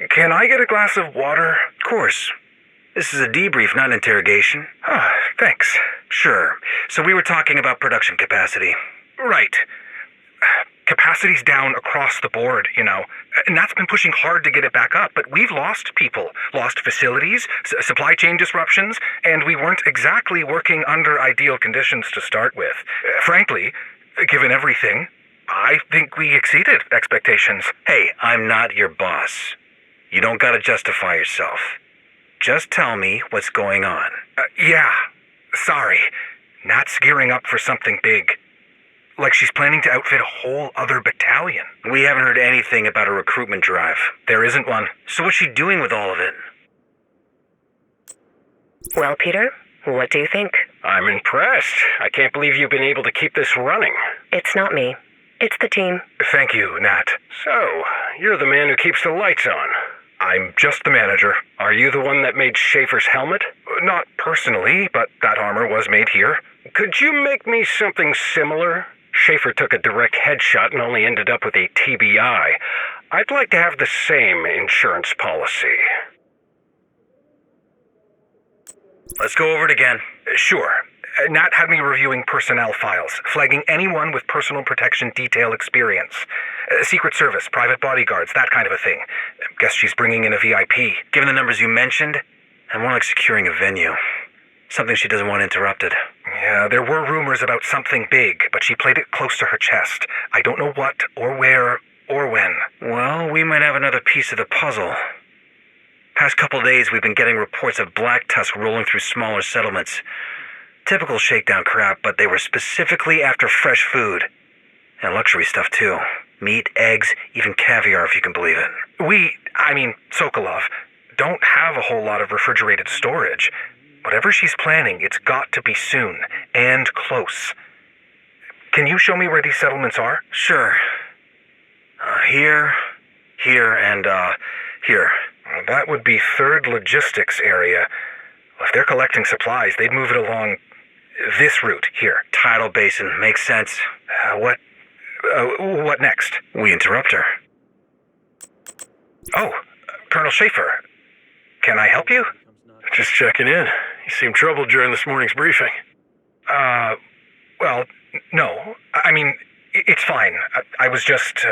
Can I get a glass of water? Of course. This is a debrief, not an interrogation. Ah, thanks. Sure. So we were talking about production capacity. Right. Capacity's down across the board, and that's been pushing hard to get it back up, but we've lost people, lost facilities, supply chain disruptions, and we weren't exactly working under ideal conditions to start with. Frankly, given everything, I think we exceeded expectations. Hey, I'm not your boss. You don't gotta justify yourself. Just tell me what's going on. Yeah. Sorry. Nat's gearing up for something big. Like she's planning to outfit a whole other battalion. We haven't heard anything about a recruitment drive. There isn't one. So what's she doing with all of it? Well, Peter, what do you think? I'm impressed. I can't believe you've been able to keep this running. It's not me. It's the team. Thank you, Nat. So, you're the man who keeps the lights on. I'm just the manager. Are you the one that made Schaefer's helmet? Not personally, but that armor was made here. Could you make me something similar? Schaefer took a direct headshot and only ended up with a TBI. I'd like to have the same insurance policy. Let's go over it again. Sure. Nat had me reviewing personnel files, flagging anyone with personal protection detail experience. Secret Service, private bodyguards, that kind of a thing. Guess she's bringing in a VIP. Given the numbers you mentioned, I'm more like securing a venue. Something she doesn't want interrupted. Yeah, there were rumors about something big, but she played it close to her chest. I don't know what, or where, or when. Well, we might have another piece of the puzzle. Past couple days, we've been getting reports of Black Tusk rolling through smaller settlements. Typical shakedown crap, but they were specifically after fresh food. And luxury stuff, too. Meat, eggs, even caviar, if you can believe it. Sokolov, don't have a whole lot of refrigerated storage. Whatever she's planning, it's got to be soon, and close. Can you show me where these settlements are? Sure. Here, and here. That would be 3rd Logistics area. If they're collecting supplies, they'd move it along this route here. Tidal basin, makes sense. What next? We interrupt her. Oh, Colonel Schaefer. Can I help you? Just checking in. You seemed troubled during this morning's briefing. Well, no. It's fine. I was just,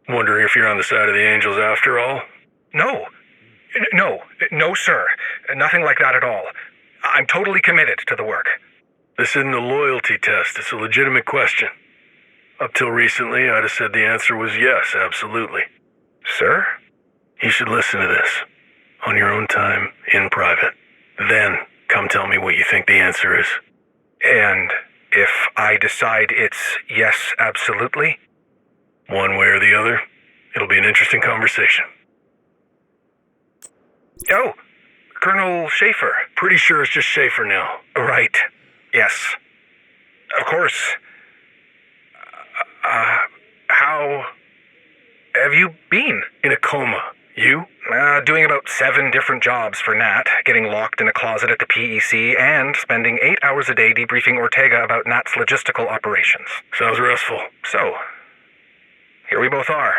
Wondering if you're on the side of the Angels after all? No. No, sir. Nothing like that at all. I'm totally committed to the work. This isn't a loyalty test. It's a legitimate question. Up till recently, I'd have said the answer was yes, absolutely. Sir? You should listen to this. On your own time, in private. Then, come tell me what you think the answer is. And if I decide it's yes, absolutely? One way or the other, it'll be an interesting conversation. Oh, Colonel Schaefer. Pretty sure it's just Schaefer now. Right. Yes. Of course. How have you been? In a coma. You? Doing about 7 different jobs for Nat, getting locked in a closet at the PEC, and spending 8 hours a day debriefing Ortega about Nat's logistical operations. Sounds restful. So, here we both are.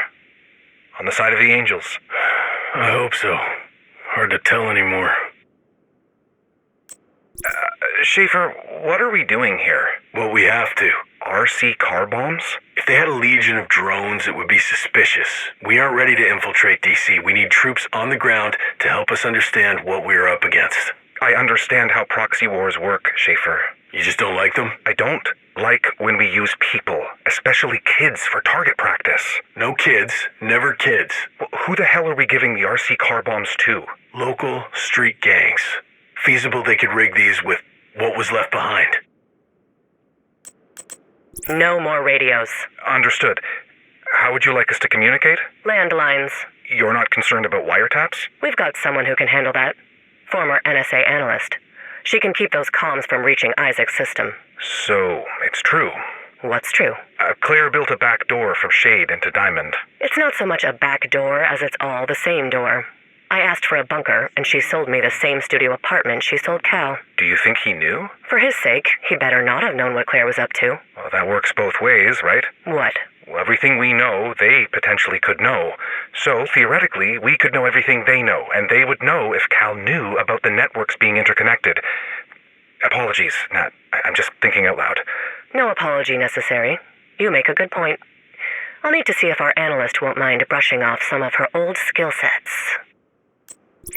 On the side of the Angels. I hope so. Hard to tell anymore. Schaefer, what are we doing here? What we have to. RC car bombs? If they had a legion of drones, it would be suspicious. We aren't ready to infiltrate DC. We need troops on the ground to help us understand what we are up against. I understand how proxy wars work, Schaefer. You just don't like them? I don't like when we use people, especially kids, for target practice. No kids. Never kids. Well, who the hell are we giving the RC car bombs to? Local street gangs. Feasible they could rig these with what was left behind. No more radios. Understood. How would you like us to communicate? Landlines. You're not concerned about wiretaps? We've got someone who can handle that. Former NSA analyst. She can keep those comms from reaching Isaac's system. So, it's true. What's true? Claire built a back door from Shade into Diamond. It's not so much a back door as it's all the same door. I asked for a bunker, and she sold me the same studio apartment she sold Cal. Do you think he knew? For his sake, he better not have known what Claire was up to. Well, that works both ways, right? What? Everything we know, they potentially could know. So, theoretically, we could know everything they know, and they would know if Cal knew about the networks being interconnected. Apologies, Nat. I'm just thinking out loud. No apology necessary. You make a good point. I'll need to see if our analyst won't mind brushing off some of her old skill sets.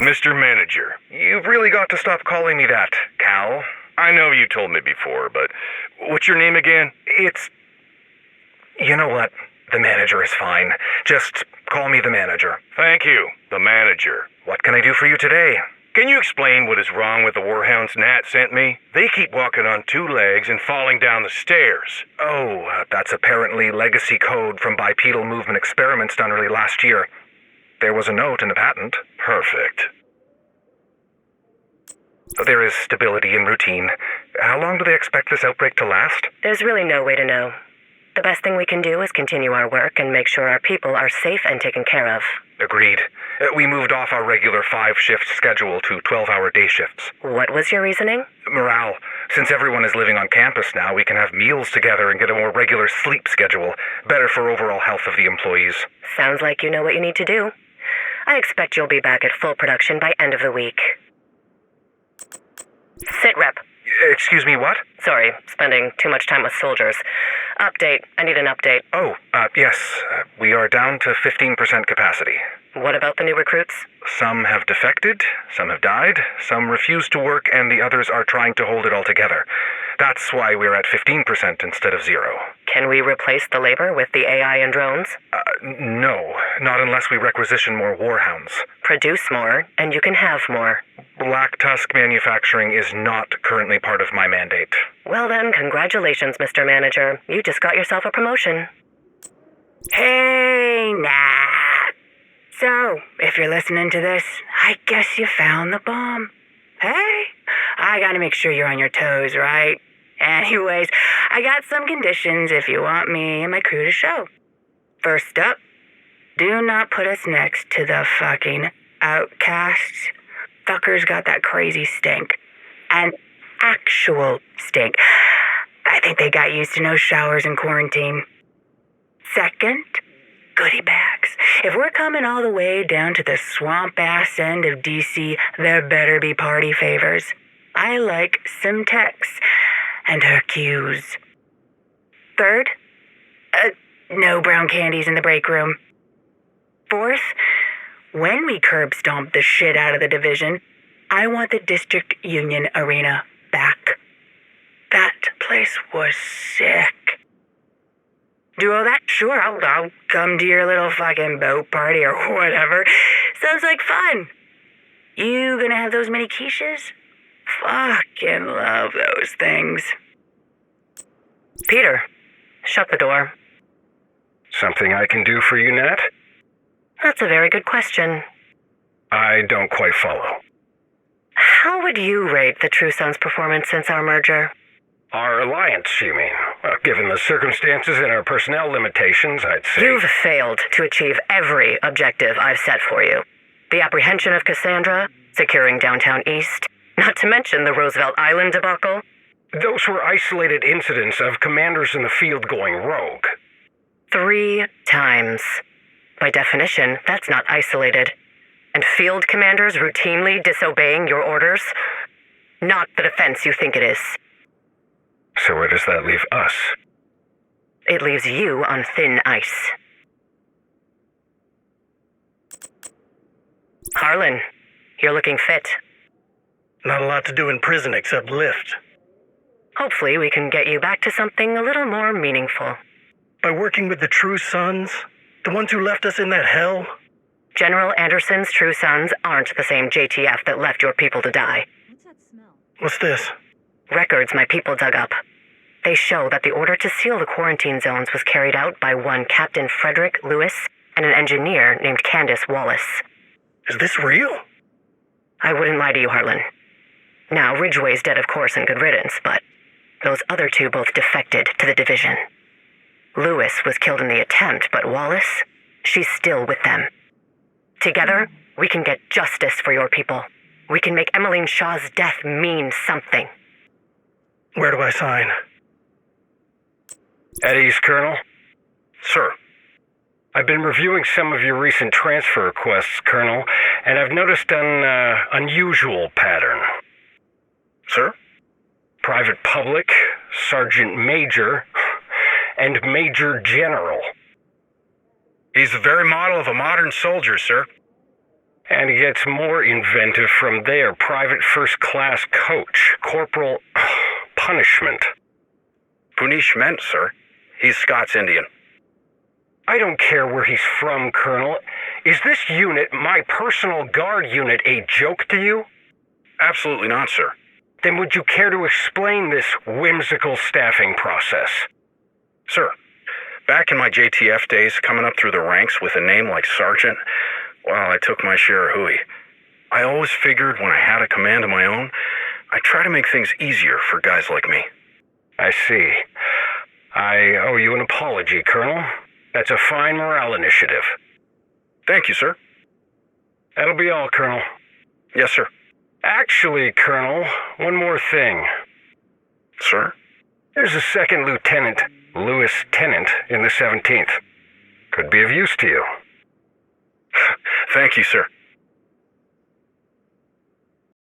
Mr. Manager, You've really got to stop calling me that, Cal. I know you told me before, but what's your name again? It's... You know what? The manager is fine. Just call me the manager. Thank you, the manager. What can I do for you today? Can you explain what is wrong with the warhounds Nat sent me? They keep walking on two legs and falling down the stairs. Oh, that's apparently legacy code from bipedal movement experiments done early last year. There was a note in the patent. Perfect. There is stability in routine. How long do they expect this outbreak to last? There's really no way to know. The best thing we can do is continue our work and make sure our people are safe and taken care of. Agreed. We moved off our regular 5-shift schedule to 12-hour day shifts. What was your reasoning? Morale. Since everyone is living on campus now, we can have meals together and get a more regular sleep schedule. Better for overall health of the employees. Sounds like you know what you need to do. I expect you'll be back at full production by end of the week. Sit rep. Excuse me, what? Sorry, spending too much time with soldiers. Update. I need an update. Oh, yes. We are down to 15% capacity. What about the new recruits? Some have defected, some have died, some refuse to work, and the others are trying to hold it all together. That's why we're at 15% instead of 0. Can we replace the labor with the AI and drones? No, not unless we requisition more warhounds. Produce more, and you can have more. Black Tusk manufacturing is not currently part of my mandate. Well then, congratulations, Mr. Manager. You just got yourself a promotion. Hey, Nat. So, if you're listening to this, I guess you found the bomb. Hey, I gotta make sure you're on your toes, right? Anyways, I got some conditions if you want me and my crew to show. First up, do not put us next to the fucking outcasts. Fuckers got that crazy stink. An actual stink. I think they got used to no showers in quarantine. Second, goodie bags. If we're coming all the way down to the swamp-ass end of DC, there better be party favors. I like some Tex and her cues. Third, no brown candies in the break room. Fourth, when we curb stomp the shit out of the division, I want the District Union Arena back. That place was sick. Do all that? Sure, I'll come to your little fucking boat party or whatever. Sounds like fun. You gonna have those mini quiches? Fucking love those things. Peter, shut the door. Something I can do for you, Nat? That's a very good question. I don't quite follow. How would you rate the True Sons' performance since our merger? Our alliance, you mean? Well, given the circumstances and our personnel limitations, I'd say... You've failed to achieve every objective I've set for you. The apprehension of Cassandra, securing downtown East, not to mention the Roosevelt Island debacle. Those were isolated incidents of commanders in the field going rogue. 3 times. By definition, that's not isolated. And field commanders routinely disobeying your orders? Not the defense you think it is. So where does that leave us? It leaves you on thin ice. Harlan, you're looking fit. Not a lot to do in prison except lift. Hopefully we can get you back to something a little more meaningful. By working with the True Sons, the ones who left us in that hell. General Anderson's True Sons aren't the same JTF that left your people to die. What's that smell? What's this? Records my people dug up. They show that the order to seal the quarantine zones was carried out by one Captain Frederick Lewis and an engineer named Candace Wallace. Is this real? I wouldn't lie to you, Harlan. Now, Ridgway's dead, of course, and good riddance, but those other 2 both defected to the division. Lewis was killed in the attempt, but Wallace, she's still with them. Together, we can get justice for your people. We can make Emmeline Shaw's death mean something. Where do I sign? At ease, Colonel? Sir. I've been reviewing some of your recent transfer requests, Colonel, and I've noticed an unusual pattern. Sir? Private Public, Sergeant Major, and Major General. He's the very model of a modern soldier, sir. And he gets more inventive from there. Private First Class Coach, Corporal Punishment. Punishment, sir. He's Scots Indian. I don't care where he's from, Colonel. Is this unit, my personal guard unit, a joke to you? Absolutely not, sir. Then would you care to explain this whimsical staffing process? Sir, back in my JTF days, coming up through the ranks with a name like Sergeant, well, I took my share of hooey. I always figured when I had a command of my own, I'd try to make things easier for guys like me. I see. I owe you an apology, Colonel. That's a fine morale initiative. Thank you, sir. That'll be all, Colonel. Yes, sir. Actually, Colonel, one more thing. Sir? There's a second lieutenant, Lewis Tennant, in the 17th. Could be of use to you. Thank you, sir.